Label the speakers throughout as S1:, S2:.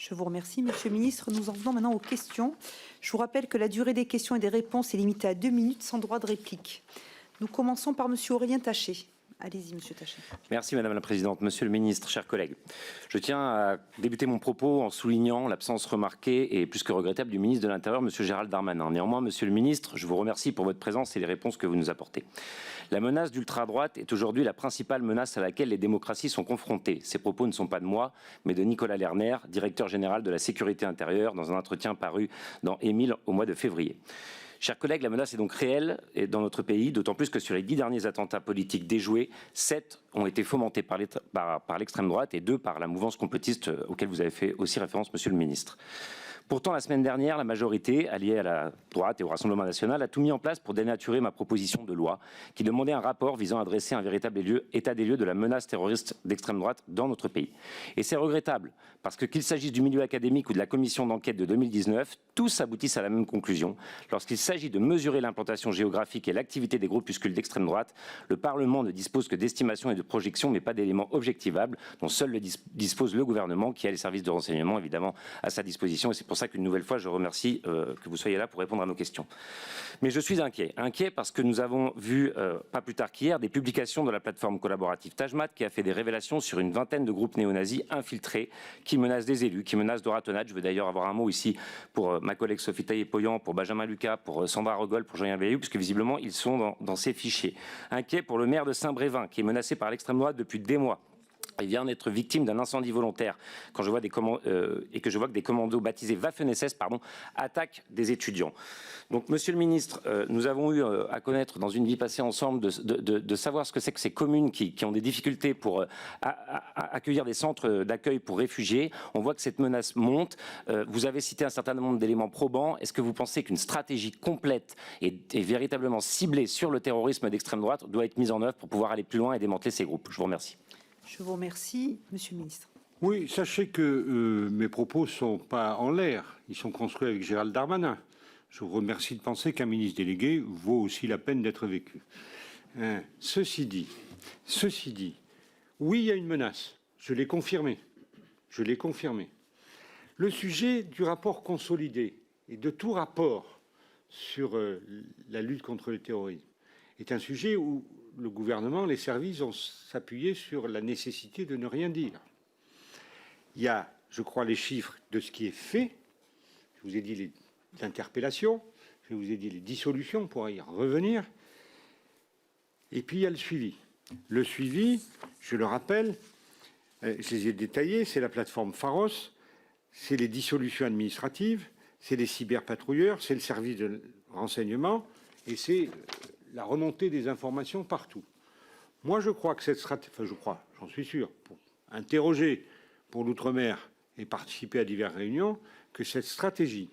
S1: Je vous remercie, Monsieur le Ministre. Nous en venons maintenant aux questions. Je vous rappelle que la durée des questions et des réponses est limitée à 2 minutes sans droit de réplique. Nous commençons par Monsieur Aurélien Taché. Allez-y, Monsieur Taché.
S2: Merci Madame la Présidente. Monsieur le Ministre, chers collègues, je tiens à débuter mon propos en soulignant l'absence remarquée et plus que regrettable du ministre de l'Intérieur, Monsieur Gérald Darmanin. Néanmoins, Monsieur le Ministre, je vous remercie pour votre présence et les réponses que vous nous apportez. La menace d'ultra-droite est aujourd'hui la principale menace à laquelle les démocraties sont confrontées. Ces propos ne sont pas de moi, mais de Nicolas Lerner, directeur général de la sécurité intérieure, dans un entretien paru dans Émile au mois de février. Chers collègues, la menace est donc réelle dans notre pays, d'autant plus que sur les 10 derniers attentats politiques déjoués, 7 ont été fomentés par l'extrême droite et 2 par la mouvance complotiste auquel vous avez fait aussi référence, Monsieur le Ministre. Pourtant, la semaine dernière, la majorité, alliée à la droite et au Rassemblement national, a tout mis en place pour dénaturer ma proposition de loi qui demandait un rapport visant à dresser un véritable état des lieux de la menace terroriste d'extrême droite dans notre pays. Et c'est regrettable, parce que qu'il s'agisse du milieu académique ou de la commission d'enquête de 2019, tous aboutissent à la même conclusion. Lorsqu'il s'agit de mesurer l'implantation géographique et l'activité des groupuscules d'extrême droite, le Parlement ne dispose que d'estimations et de projections, mais pas d'éléments objectivables dont seul dispose le gouvernement, qui a les services de renseignement, évidemment, à sa disposition. Et c'est pour ça qu'une nouvelle fois, je remercie que vous soyez là pour répondre à nos questions. Mais je suis inquiet. Inquiet parce que nous avons vu, pas plus tard qu'hier, des publications de la plateforme collaborative Tajmat qui a fait des révélations sur une vingtaine de groupes néo-nazis infiltrés qui menacent des élus, qui menacent de ratonnade. Je veux d'ailleurs avoir un mot ici pour ma collègue Sophie Taillé-Poyan, pour Benjamin Lucas, pour Sandra Rogol, pour Jean-Yann Bayou, puisque visiblement ils sont dans ces fichiers. Inquiet pour le maire de Saint-Brévin, qui est menacé par l'extrême droite depuis des mois. Il vient d'être victime d'un incendie volontaire quand je vois que je vois que des commandos baptisés Waffen-SS attaquent des étudiants. Donc, Monsieur le Ministre, nous avons eu à connaître dans une vie passée ensemble de savoir ce que c'est que ces communes qui ont des difficultés pour accueillir des centres d'accueil pour réfugiés. On voit que cette menace monte. Vous avez cité un certain nombre d'éléments probants. Est-ce que vous pensez qu'une stratégie complète et véritablement ciblée sur le terrorisme d'extrême droite doit être mise en œuvre pour pouvoir aller plus loin et démanteler ces groupes? Je vous remercie.
S1: Je vous remercie, Monsieur le Ministre.
S3: Oui, sachez que mes propos ne sont pas en l'air. Ils sont construits avec Gérald Darmanin. Je vous remercie de penser qu'un ministre délégué vaut aussi la peine d'être vécu. Ceci dit, oui, il y a une menace. Je l'ai confirmé. Le sujet du rapport consolidé et de tout rapport sur la lutte contre le terrorisme est un sujet où le gouvernement, les services ont s'appuyé sur la nécessité de ne rien dire. Il y a, je crois, les chiffres de ce qui est fait. Je vous ai dit les interpellations, je vous ai dit les dissolutions, on pourra y revenir. Et puis il y a le suivi. Le suivi, je le rappelle, je les ai détaillés, c'est la plateforme Pharos, c'est les dissolutions administratives, c'est les cyberpatrouilleurs, c'est le service de renseignement et c'est la remontée des informations partout. Moi, je crois que cette stratégie, j'en suis sûr, pour interroger pour l'outre-mer et participer à diverses réunions, que cette stratégie,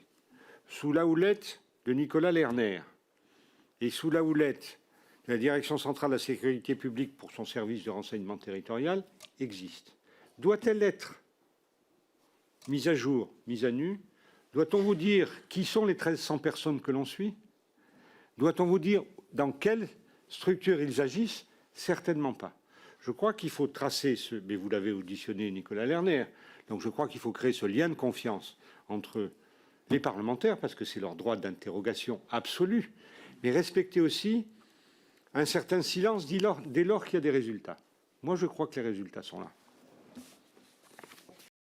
S3: sous la houlette de Nicolas Lerner et sous la houlette de la Direction centrale de la sécurité publique pour son service de renseignement territorial, existe. Doit-elle être mise à jour, mise à nu? Doit-on vous dire qui sont les 1300 personnes que l'on suit? Doit-on vous dire dans quelle structure ils agissent? Certainement pas. Je crois qu'il faut tracer mais vous l'avez auditionné, Nicolas Lerner, donc je crois qu'il faut créer ce lien de confiance entre les parlementaires, parce que c'est leur droit d'interrogation absolu, mais respecter aussi un certain silence dès lors qu'il y a des résultats. Moi, je crois que les résultats sont là.